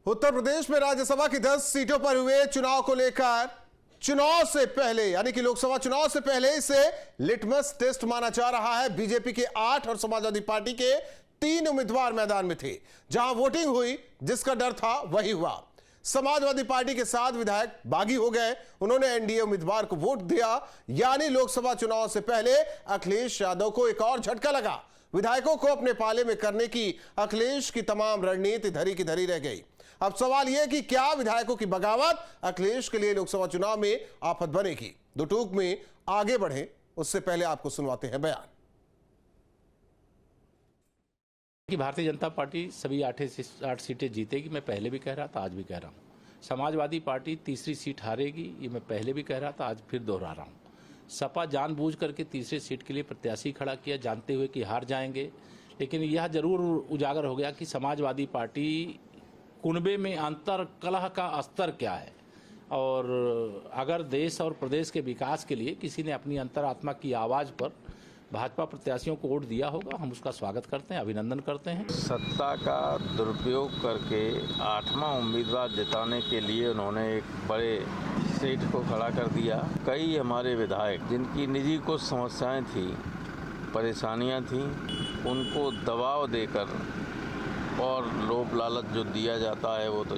उत्तर प्रदेश में राज्यसभा की 10 सीटों पर हुए चुनाव को लेकर चुनाव से पहले यानी कि लोकसभा चुनाव से पहले इसे लिटमस टेस्ट माना जा रहा है। बीजेपी के 8 और समाजवादी पार्टी के 3 उम्मीदवार मैदान में थे। जहां वोटिंग हुई, जिसका डर था वही हुआ। समाजवादी पार्टी के 7 विधायक बागी हो गए। उन्होंने एनडीए उम्मीदवार को वोट दिया, यानी लोकसभा चुनाव से पहले अखिलेश यादव को एक और झटका लगा। विधायकों को अपने पाले में करने की अखिलेश की तमाम रणनीति धरी की धरी रह गई। अब सवाल यह कि क्या विधायकों की बगावत अखिलेश के लिए लोकसभा चुनाव में आफत बनेगी। दो टूक में आगे बढ़े उससे पहले आपको सुनवाते हैं बयान कि भारतीय जनता पार्टी सभी 8 सीटें जीतेगी। मैं पहले भी कह रहा था, आज भी कह रहा हूं। समाजवादी पार्टी तीसरी सीट हारेगी, ये मैं पहले भी कह रहा था, आज फिर दोहरा रहा हूं। सपा जानबूझ करके तीसरी सीट के लिए प्रत्याशी खड़ा किया, जानते हुए कि हार जाएंगे। लेकिन यह जरूर उजागर हो गया कि समाजवादी पार्टी कुनबे में अंतर कलह का स्तर क्या है, और अगर देश और प्रदेश के विकास के लिए किसी ने अपनी अंतरात्मा की आवाज़ पर भाजपा प्रत्याशियों को वोट दिया होगा, हम उसका स्वागत करते हैं, अभिनंदन करते हैं। सत्ता का दुरुपयोग करके 8वां उम्मीदवार जिताने के लिए उन्होंने एक बड़े सीट को खड़ा कर दिया। कई हमारे विधायक जिनकी निजी कुछ समस्याएं थी, परेशानियां थी, उनको दबाव देकर और लोभ लालच जो दिया जाता है, वो तो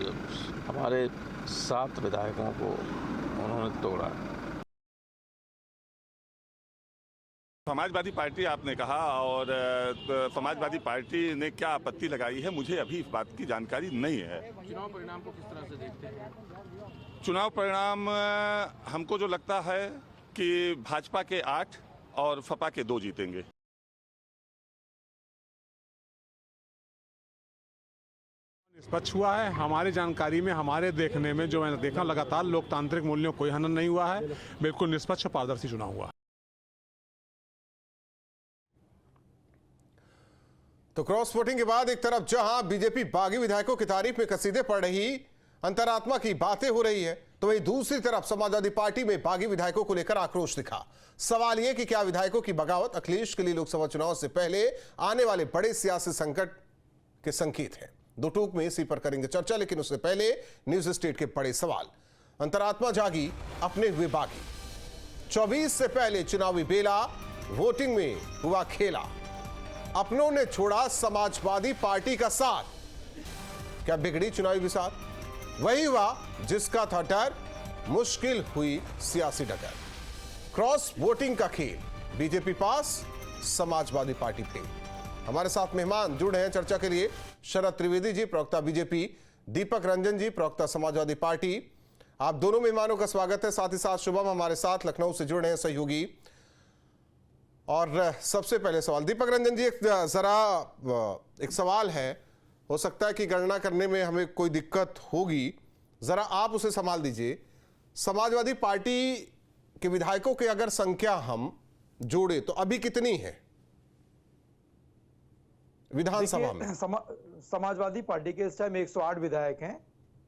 हमारे 7 विधायकों को उन्होंने तोड़ा। समाजवादी पार्टी आपने कहा, और समाजवादी पार्टी ने क्या आपत्ति लगाई है, मुझे अभी इस बात की जानकारी नहीं है। चुनाव परिणाम को किस तरह से देखते हैं? चुनाव परिणाम हमको जो लगता है कि भाजपा के 8 और सपा के 2 जीतेंगे। निष्पक्ष हुआ है। हमारी जानकारी में, हमारे देखने में, जो मैंने देखा, लगातार लोकतांत्रिक मूल्यों कोई हनन नहीं हुआ है। बिल्कुल निष्पक्ष और पारदर्शी चुनाव हुआ। तो क्रॉस वोटिंग के बाद एक तरफ जहां बीजेपी बागी विधायकों की तारीफ में कसीदे पढ़ रही, अंतरात्मा की बातें हो रही है, तो वहीं दूसरी तरफ समाजवादी पार्टी में बागी विधायकों को लेकर आक्रोश दिखा। सवाल यह कि क्या विधायकों की बगावत अखिलेश के लिए लोकसभा चुनाव से पहले आने वाले बड़े सियासी संकट के संकेत है। दो टूक में इसी पर करेंगे चर्चा, लेकिन उससे पहले न्यूज स्टेट के बड़े सवाल। अंतरात्मा जागी, अपने हुए बागी। 24 से पहले चुनावी बेला, वोटिंग में हुआ खेला। अपनों ने छोड़ा समाजवादी पार्टी का साथ, क्या बिगड़ी चुनावी बिसात? वही हुआ जिसका था डर, मुश्किल हुई सियासी डगर। क्रॉस वोटिंग का खेल, बीजेपी पास, समाजवादी पार्टी फेल। हमारे साथ मेहमान जुड़े हैं चर्चा के लिए। शरद त्रिवेदी जी, प्रवक्ता बीजेपी, दीपक रंजन जी, प्रवक्ता समाजवादी पार्टी। आप दोनों मेहमानों का स्वागत है। साथ ही साथ शुभम हमारे साथ लखनऊ से जुड़े हैं, सहयोगी। और सबसे पहले सवाल दीपक रंजन जी, एक सवाल है, हो सकता है कि गणना करने में हमें कोई दिक्कत होगी, जरा आप उसे संभाल दीजिए। समाजवादी पार्टी के विधायकों की अगर संख्या हम जोड़े तो अभी कितनी है विधानसभा में? समाजवादी पार्टी के इस टाइम 108 विधायक हैं।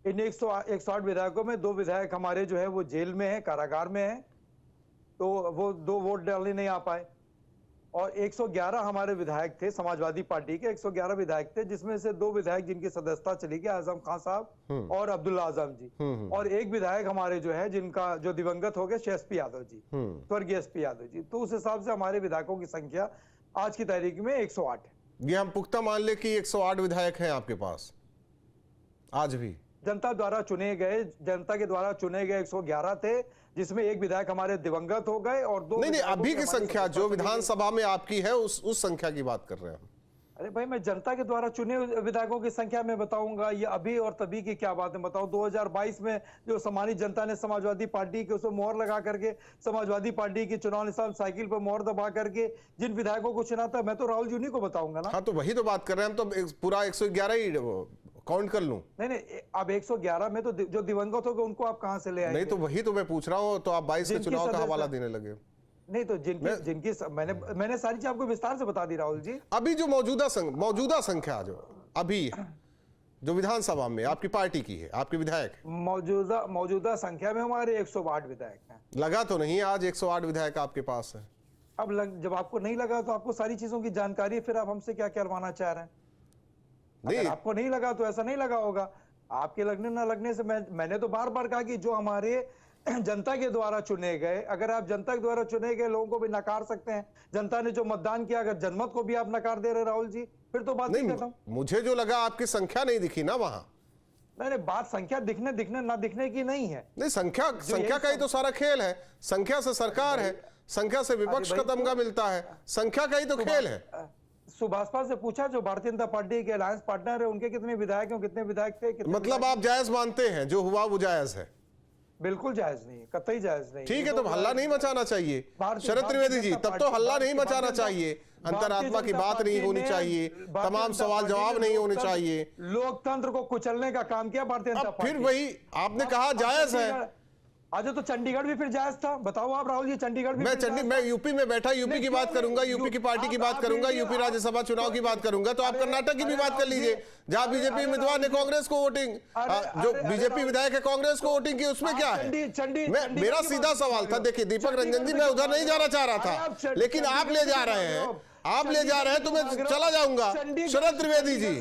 इन 108 विधायकों में 2 विधायक हमारे जो है वो जेल में हैं, कारागार में हैं, तो वो 2 वोट डालने नहीं आ पाए। और 111 हमारे विधायक थे, समाजवादी पार्टी के 111 विधायक थे, जिसमें से 2 विधायक जिनकी सदस्यता चली गई, आजम खान साहब और अब्दुल्ला आजम जी, और एक विधायक हमारे जो है जिनका जो दिवंगत हो गए, एसपी यादव जी, स्वर्गीय एसपी यादव जी। तो उस हिसाब से हमारे विधायकों की संख्या आज की तारीख में 108 है। ये हम पुख्ता मान ले कि 108 विधायक हैं आपके पास आज भी? जनता के द्वारा चुने गए 111 थे, जिसमें एक विधायक हमारे दिवंगत हो गए और 2 नहीं, अभी की संख्या जो विधानसभा में आपकी है उस संख्या की बात कर रहे हैं हम। अरे भाई, मैं जनता के द्वारा चुने विधायकों की संख्या में बताऊंगा, ये अभी और तभी की क्या बात है बताऊं। 2022 में जो सम्मानित जनता ने समाजवादी पार्टी के उसमें मोहर लगा करके, समाजवादी पार्टी की चुनाव निशान साइकिल पर मोहर दबा करके जिन विधायकों को चुना था, मैं तो राहुल जी उन्हीं को बताऊंगा ना। हाँ, तो वही तो बात कर रहे हैं हम, तो पूरा 111 ही काउंट कर लूं? नहीं, अब 111 में तो जो दिवंगत हो गए उनको आप कहां से ले आएंगे? नहीं, तो वही तो मैं पूछ रहा हूं, तो आप 22 के चुनाव का हवाला देने लगे। नहीं, तो जिनकी मैंने सारी चीज आपको विस्तार से बता दी राहुल जी। अभी जो मौजूदा संख्या जो अभी जो विधानसभा में आपकी पार्टी की है, आपके विधायक मौजूदा संख्या में हमारे 108 विधायक हैं। लगा तो नहीं आज 108 विधायक आपके पास है? अब जब आपको नहीं लगा तो आपको सारी चीजों की जानकारी है, फिर आप हमसे क्या करवाना चाह रहे हैं? नहीं, आपको नहीं लगा तो ऐसा नहीं लगा होगा। आपके लगने ना लगने से मैंने तो बार बार कहा कि जो हमारे जनता के द्वारा चुने गए, अगर आप जनता के द्वारा चुने गए लोगों को भी नकार सकते हैं, जनता ने जो मतदान किया अगर जनमत को भी आप नकार दे रहे राहुल जी, फिर तो बात नहीं खत्म। मुझे जो लगा आपकी संख्या नहीं दिखी ना वहां। नहीं, बात संख्या दिखने ना दिखने की नहीं है। नहीं, संख्या का ही तो सारा खेल है। संख्या से सरकार है, संख्या से विपक्ष का तमगा मिलता है, संख्या का ही तो खेल है। सुभाषपा से पूछा जो भारतीय जनता पार्टी के अलायंस पार्टनर है उनके कितने विधायक हैं, कितने विधायक थे, मतलब आप जायज मानते हैं जो हुआ वो जायज है? बिल्कुल जायज नहीं, कतई जायज नहीं। ठीक है, तो हल्ला नहीं मचाना चाहिए शरद त्रिवेदी जी, तब तो हल्ला नहीं मचाना चाहिए, अंतरात्मा की बात नहीं होनी चाहिए, तमाम सवाल जवाब नहीं होने चाहिए। लोकतंत्र को कुचलने का काम किया भारतीय जनता पार्टी। फिर वही आपने कहा जायज है। आज तो चंडीगढ़ भी फिर जायज था, बताओ आप राहुल जी, चंडीगढ़ भी मैं यूपी में बैठा यूपी की बात करूंगा, यूपी की पार्टी की बात करूंगा, यूपी राज्यसभा चुनाव की बात करूंगा, तो आप कर्नाटक की भी बात कर लीजिए जहां बीजेपी उम्मीदवार ने कांग्रेस को वोटिंग, जो बीजेपी विधायक है कांग्रेस को वोटिंग की, उसमें क्या है? मेरा सीधा सवाल था, देखिए दीपक रंजन जी, मैं उधर नहीं जाना चाह रहा था, लेकिन आप ले जा रहे हैं, आप ले जा रहे हैं तो मैं चला जाऊंगा। शरद त्रिवेदी जी,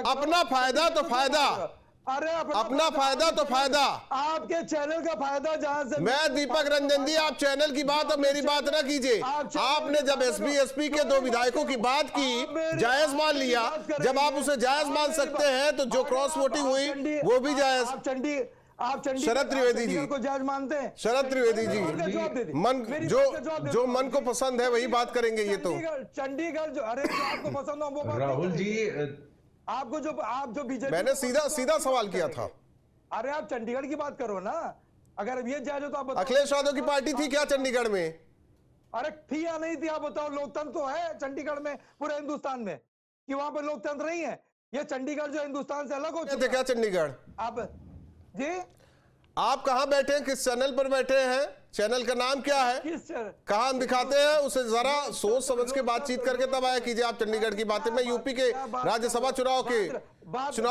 अपना फायदा तो फायदा, अरे अपना फायदा तो फायदा, आपके चैनल का फायदा जहां से। मैं दीपक रंजन जी, आप चैनल की बात और मेरी बात ना कीजिए। आपने जब एसपी के 2 विधायकों की बात की, जायज मान लिया, जब आप उसे जायज मान सकते हैं तो जो क्रॉस वोटिंग हुई वो भी जायज। आप शरद त्रिवेदी जी को जायज मानते हैं? शरद त्रिवेदी जी, मन जो मन को पसंद है वही बात करेंगे। ये तो चंडीगढ़ जो, अरे जो आपको पसंद हो वो बात राहुल जी, आपको जो आप जो बीजेपी, मैंने सीधा सवाल किया था। अरे आप चंडीगढ़ की बात करो ना, अगर ये जायज हो तो आप बताओ। अखिलेश यादव की पार्टी थी क्या चंडीगढ़ में? अरे थी या नहीं थी आप बताओ। लोकतंत्र तो है चंडीगढ़ में, पूरे हिंदुस्तान में, कि वहां पर लोकतंत्र नहीं है? ये चंडीगढ़ जो हिंदुस्तान से अलग हो चुका है। क्या चंडीगढ़ आप जी, आप कहां बैठे हैं, किस चैनल पर बैठे हैं, चैनल का नाम क्या है, कहां हम दिखाते हैं, उसे जरा सोच समझ के बातचीत करके तब आया कीजिए आप चंडीगढ़ की बातें। मैं यूपी के राज्यसभा चुनाव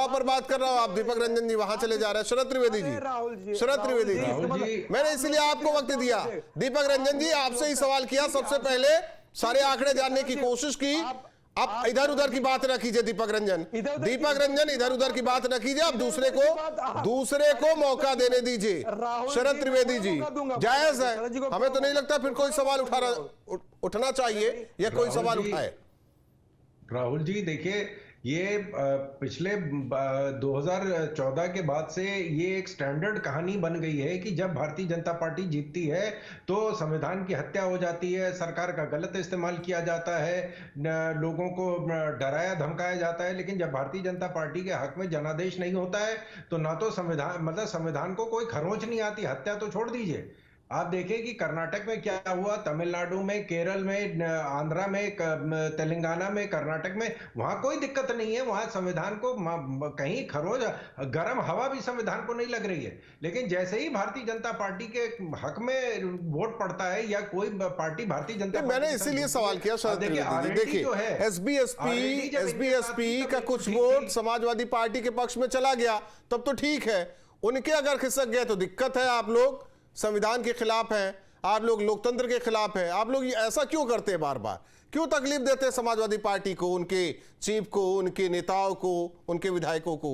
पर बात कर रहा हूं, आप दीपक रंजन जी वहां चले जा रहे हैं। शरद त्रिवेदी जी, मैंने इसलिए आपको वक्त दिया। दीपक रंजन जी, आपसे ही सवाल किया, सबसे पहले सारे आंकड़े जानने की कोशिश की। आप इधर उधर की बात न कीजिए दीपक रंजन इधर उधर की बात न कीजिए, आप दूसरे को मौका देने दीजिए। शरद त्रिवेदी जी, जायज है, हमें तो नहीं लगता फिर कोई सवाल उठना चाहिए या कोई सवाल उठाए। राहुल जी देखिए, ये पिछले 2014 के बाद से ये एक स्टैंडर्ड कहानी बन गई है कि जब भारतीय जनता पार्टी जीतती है तो संविधान की हत्या हो जाती है, सरकार का गलत इस्तेमाल किया जाता है, लोगों को डराया धमकाया जाता है। लेकिन जब भारतीय जनता पार्टी के हक में जनादेश नहीं होता है तो ना तो संविधान को कोई खरोंच नहीं आती, हत्या तो छोड़ दीजिए। आप देखें कि कर्नाटक में क्या हुआ, तमिलनाडु में, केरल में, आंध्रा में, तेलंगाना में, कर्नाटक में, वहां कोई दिक्कत नहीं है, वहां संविधान को कहीं खरोज, गर्म हवा भी संविधान को नहीं लग रही है। लेकिन जैसे ही भारतीय जनता पार्टी के हक में वोट पड़ता है या कोई पार्टी भारतीय जनता, मैंने इसीलिए सवाल किया। देखिए एसबीएसपी का कुछ वोट समाजवादी पार्टी के पक्ष में चला गया, तब तो ठीक है। उनके अगर खिसक गए तो दिक्कत है। आप लोग संविधान के खिलाफ हैं, आप लोग लोकतंत्र के खिलाफ हैं। आप लोग ऐसा क्यों करते हैं, बार बार क्यों तकलीफ देते हैं समाजवादी पार्टी को, उनके चीफ को, उनके नेताओं को, उनके विधायकों को?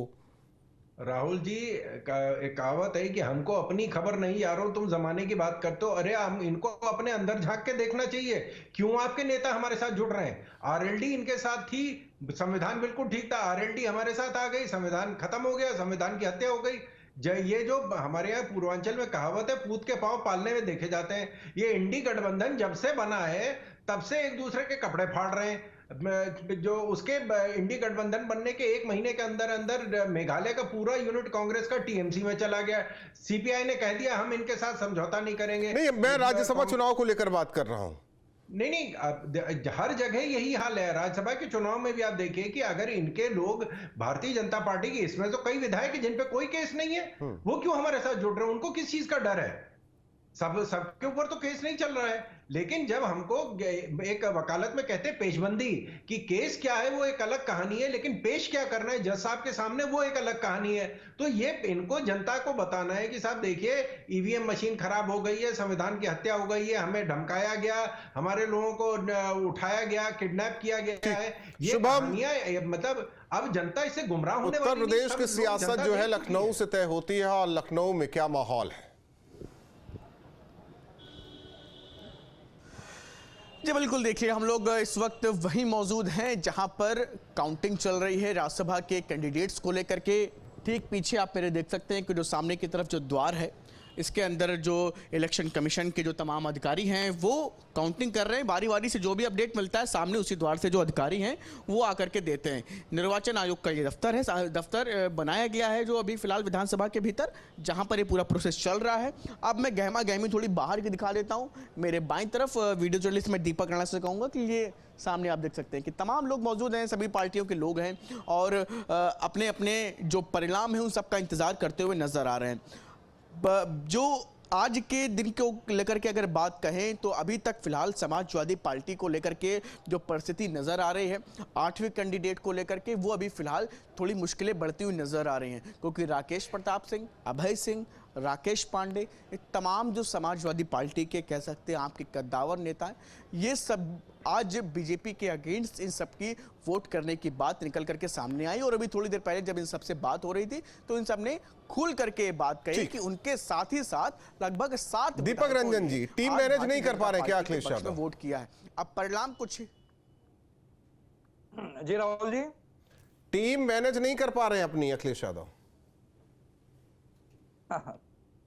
राहुल जी, एक कहावत है कि हमको अपनी खबर नहीं यारों, तुम जमाने की बात करते हो। अरे हम इनको अपने अंदर झांक के देखना चाहिए, क्यों आपके नेता हमारे साथ जुड़ रहे हैं। आरएलडी इनके साथ थी, संविधान बिल्कुल ठीक था, आरएलडी हमारे साथ आ गई, संविधान खत्म हो गया, संविधान की हत्या हो गई। ये जो हमारे यहाँ पूर्वांचल में कहावत है, पूत के पांव पालने में देखे जाते हैं। ये इंडी गठबंधन जब से बना है तब से एक दूसरे के कपड़े फाड़ रहे हैं। जो उसके इंडी गठबंधन बनने के 1 महीने के अंदर अंदर मेघालय का पूरा यूनिट कांग्रेस का टीएमसी में चला गया। सीपीआई ने कह दिया हम इनके साथ समझौता नहीं करेंगे। नहीं, मैं राज्यसभा चुनाव को लेकर बात कर रहा हूं। नहीं, हर जगह यही हाल है। राज्यसभा के चुनाव में भी आप देखिए कि अगर इनके लोग भारतीय जनता पार्टी की, इसमें तो कई विधायक जिन पे कोई केस नहीं है, वो क्यों हमारे साथ जुड़ रहे हैं? उनको किस चीज का डर है? सबके ऊपर तो केस नहीं चल रहा है, लेकिन जब हमको एक वकालत में कहते हैं पेशबंदी कि केस क्या है वो एक अलग कहानी है, लेकिन पेश क्या करना है जज साहब के सामने वो एक अलग कहानी है। तो ये इनको जनता को बताना है कि साहब देखिए ईवीएम मशीन खराब हो गई है, संविधान की हत्या हो गई है, हमें धमकाया गया, हमारे लोगों को उठाया गया, किडनैप किया गया है। ये कहानियां मतलब अब जनता इससे गुमराह होने वाली। उत्तर प्रदेश की सियासत जो है लखनऊ से तय होती है, और लखनऊ में क्या माहौल है? जी बिल्कुल, देखिए हम लोग इस वक्त वहीं मौजूद हैं जहां पर काउंटिंग चल रही है राज्यसभा के कैंडिडेट्स को लेकर के। ठीक पीछे आप मेरे देख सकते हैं कि जो सामने की तरफ जो द्वार है, इसके अंदर जो इलेक्शन कमीशन के जो तमाम अधिकारी हैं वो काउंटिंग कर रहे हैं। बारी बारी से जो भी अपडेट मिलता है सामने उसी द्वार से जो अधिकारी हैं वो आकर के देते हैं। निर्वाचन आयोग का ये दफ्तर है, दफ्तर बनाया गया है जो अभी फिलहाल विधानसभा के भीतर, जहां पर ये पूरा प्रोसेस चल रहा है। अब मैं गहमा गहमी थोड़ी बाहर की दिखा देता हूँ। मेरे बाईं तरफ वीडियो जर्नलिस्ट में दीपक राणा से कहूँगा कि ये सामने आप देख सकते हैं कि तमाम लोग मौजूद हैं, सभी पार्टियों के लोग हैं और अपने अपने जो परिणाम हैं उन सबका इंतजार करते हुए नजर आ रहे हैं। जो आज के दिन को लेकर के अगर बात कहें तो अभी तक फिलहाल समाजवादी पार्टी को लेकर के जो परिस्थिति नजर आ रही है 8वें कैंडिडेट को लेकर के, वो अभी फिलहाल थोड़ी मुश्किलें बढ़ती हुई नजर आ रही हैं, क्योंकि राकेश प्रताप सिंह, अभय सिंह, राकेश पांडे, ये तमाम जो समाजवादी पार्टी के कह सकते हैं आपके कद्दावर नेता हैं, ये सब आज बीजेपी के अगेंस्ट इन सब की वोट करने की बात निकल करके सामने आई। और अभी थोड़ी देर पहले जब इन सब से बात हो रही थी तो इन सब ने खुल करके बात कही कि उनके साथ ही साथ लगभग 7 दीपक रंजन जी, टीम मैनेज नहीं कर पा रहे क्या अखिलेश यादव? वोट किया है। अब परिणाम कुछ जी राहुल जी, टीम मैनेज नहीं कर पा रहे हैं अपनी अखिलेश यादव।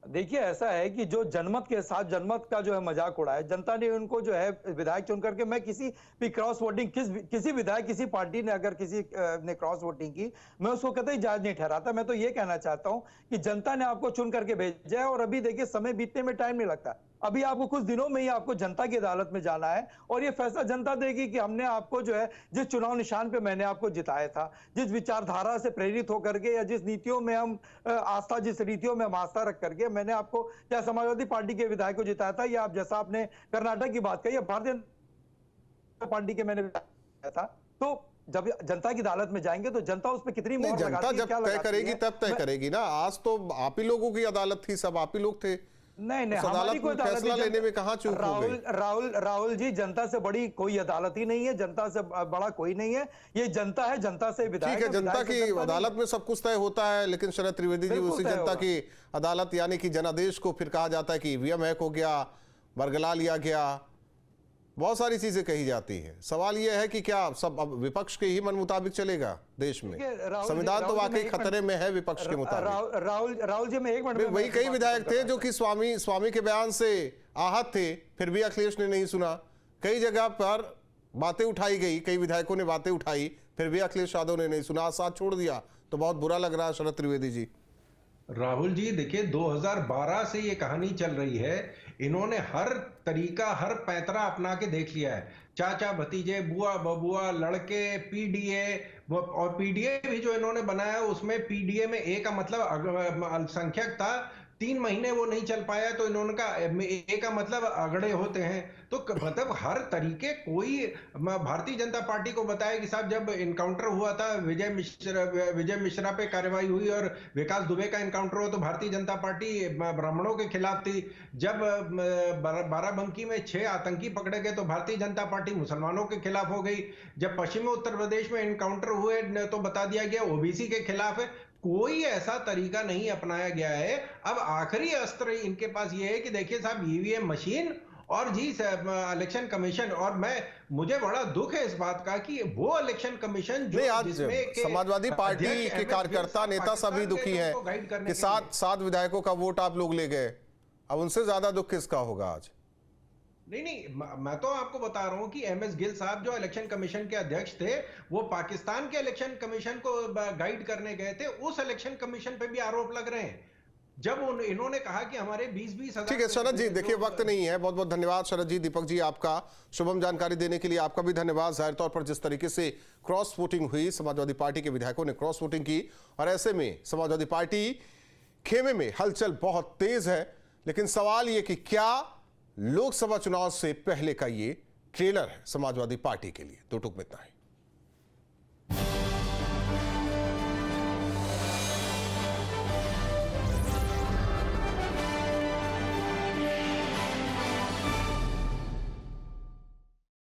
देखिए ऐसा है कि जो जनमत के साथ जनमत का जो है मजाक उड़ाया जनता ने, उनको जो है विधायक चुन करके, मैं किसी भी क्रॉस वोटिंग किसी विधायक किसी पार्टी ने अगर किसी ने क्रॉस वोटिंग की, मैं उसको कतई जायज नहीं ठहराता। मैं तो ये कहना चाहता हूं कि जनता ने आपको चुन करके भेजा है और अभी देखिए समय बीतने में टाइम नहीं लगता। अभी आपको कुछ दिनों में ही आपको जनता की अदालत में जाना है और ये फैसला जनता देगी कि हमने आपको जो है जिस चुनाव निशान पे मैंने आपको जिताया था, जिस विचारधारा से प्रेरित होकर के या जिस नीतियों में हम आस्था, जिस नीतियों में हम आस्था रख करके मैंने आपको क्या समाजवादी पार्टी के विधायक को जिताया था, या आप जैसा आपने कर्नाटक की बात कही, भारतीय जनता पार्टी के मैंने जिताया था। तो जब जनता की अदालत में जाएंगे तो जनता उस पर कितनी मोहर लगाती है, जनता जब तय करेगी तब तय करेगी ना। आज तो आप ही लोगों की अदालत थी, सब आप ही लोग थे। नहीं हमारी कोई फैसला लेने में कहां चूक हो गई? राहुल जी, जनता से बड़ी कोई अदालत ही नहीं है, जनता से बड़ा कोई नहीं है। ये जनता है, जनता से विधायक। ठीक है, जनता की अदालत में सब कुछ तय होता है, लेकिन शरद त्रिवेदी जी उसी जनता की अदालत यानी कि जनादेश को फिर कहा जाता है कि ईवीएम हैक हो गया, बरगला लिया गया, बहुत सारी चीजें कही जाती हैं। सवाल यह है कि क्या सब अब विपक्ष के ही मन मुताबिक चलेगा देश में? संविधान तो वाकई खतरे में है विपक्ष के मुताबिक। राहुल जी, मैं एक मिनट, वही कई विधायक थे जो कि स्वामी के बयान से आहत थे, फिर भी अखिलेश ने नहीं सुना। कई जगह पर बातें उठाई गई, कई विधायकों ने बातें उठाई, फिर भी अखिलेश यादव ने नहीं सुना, साथ छोड़ दिया। तो बहुत बुरा लग रहा है शरद त्रिवेदी जी। राहुल जी देखिए, 2012 से ये कहानी चल रही है। इन्होंने हर तरीका, हर पैंतरा अपना के देख लिया है। चाचा भतीजे, बुआ बबुआ, लड़के, पीडीए, और पीडीए भी जो इन्होंने बनाया उसमें पीडीए में ए का मतलब अल्पसंख्यक था। 3 महीने वो नहीं चल पाया तो इन्होंने कहा ए का मतलब अगड़े होते हैं। तो मतलब हर तरीके, कोई भारतीय जनता पार्टी को बताया कि साहब जब इनकाउंटर हुआ था, विजय मिश्रा पे कार्रवाई हुई और विकास दुबे का इनकाउंटर हुआ तो भारतीय जनता पार्टी ब्राह्मणों के खिलाफ थी। जब बाराबंकी में 6 आतंकी पकड़े गए तो भारतीय जनता पार्टी मुसलमानों के खिलाफ हो गई। जब पश्चिमी उत्तर प्रदेश में इनकाउंटर हुए तो बता दिया गया ओबीसी के खिलाफ है। कोई ऐसा तरीका नहीं अपनाया गया है। अब आखिरी अस्त्र इनके पास ये है कि देखिए साहब, ईवीएम मशीन और जी इलेक्शन कमीशन। और मुझे बड़ा दुख है इस बात का कि वो इलेक्शन कमीशन जो आज समाजवादी पार्टी के कार्यकर्ता नेता सभी दुखी हैं कि 7 विधायकों का वोट आप लोग ले गए। अब उनसे ज्यादा दुख किसका होगा आज? नहीं, मैं तो आपको बता रहा हूं कि एमएस गिल साहब जो इलेक्शन कमीशन के अध्यक्ष थे, वो पाकिस्तान के इलेक्शन कमीशन को गाइड करने गए थे। उस इलेक्शन कमीशन पे भी आरोप लग रहे हैं जब इन्होंने कहा कि हमारे 20-20 हजार। ठीक है शरद जी, देखिए वक्त नहीं है। बहुत बहुत धन्यवाद शरद जी। दीपक जी, आपका शुभम जानकारी देने के लिए आपका भी धन्यवाद। जाहिर तौर पर जिस तरीके से क्रॉस वोटिंग हुई, समाजवादी पार्टी के विधायकों ने क्रॉस वोटिंग की और ऐसे में समाजवादी पार्टी खेमे में हलचल बहुत तेज है। लेकिन सवाल यह कि क्या लोकसभा चुनाव से पहले का ये ट्रेलर है समाजवादी पार्टी के लिए। दो टूक में इतना है।